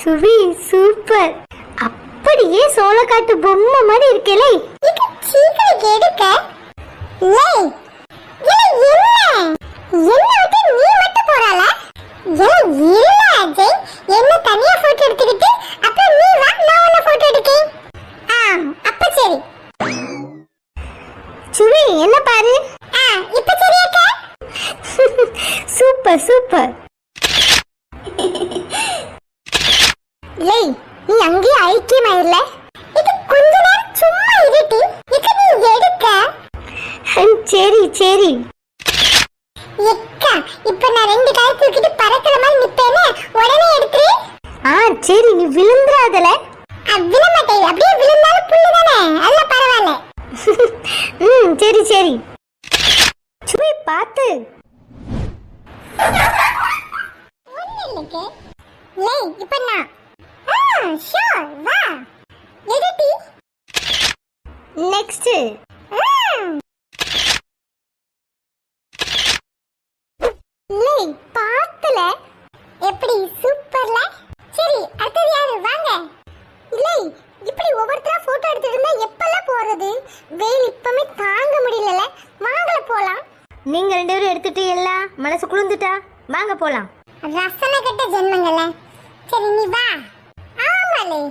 சுவி super. அப்படியே சோளக்காட்டு பொம்மை மாதிரி இருக்கேலே. இது சீக்கிரம் எடுக்க. லேய் என்ன விட்டு நீ மட்டும் போறால? இல்ல அஜய், என்ன தனியா போட்டோ எடுத்துக்கிட்டு அப்புறம் நீ வா, நான் உன்ன போட்டோ எடுக்கேன். அப்ப சரி. சுவி என்ன பாரு. இப்ப சரியாக்கா? Super super. லேய் நீ அங்கேயே ஐக்கியமாயிரல. இது கொஞ்ச நேரம் சும்மா இருட்டி. இது நீ எடுக்க. சரி சரி. எக்கா இப்ப நான் ரெண்டு கால் தூக்கிட்டு பறக்கிற மாதிரி நிப்பேனே, உடனே எடுத்துரு. சரி, நீ விழுந்துறாதல. விழமாட்டே, அப்படியே விழுந்தாலும் புல்லு தானே, அல்ல பரவாயில்ல. சரி சரி. சுவி பார்த்து. லேய் இப்ப நான் ஷூர் வா எடுட்டி. நெக்ஸ்ட். லேய் பார்த்தல எப்படி சூப்பர்ல. சரி அடுத்தது யாரு வாங்க. லேய் இப்படி ஒவ்வொருத்தரா போட்டோ எடுத்துட்டு இருந்தா எப்பெல்லாம் போறது? வெயில் இப்பமே தாங்க முடியல. வாங்கல போலாம். நீங்க 2 பேரும் எடுத்துட்டு எல்லாம் மனசு குளிர்ந்துட்டா வாங்க போலாம். ரசனை கட்ட ஜென்மங்கள. சரி நீ வா. ஆமாலே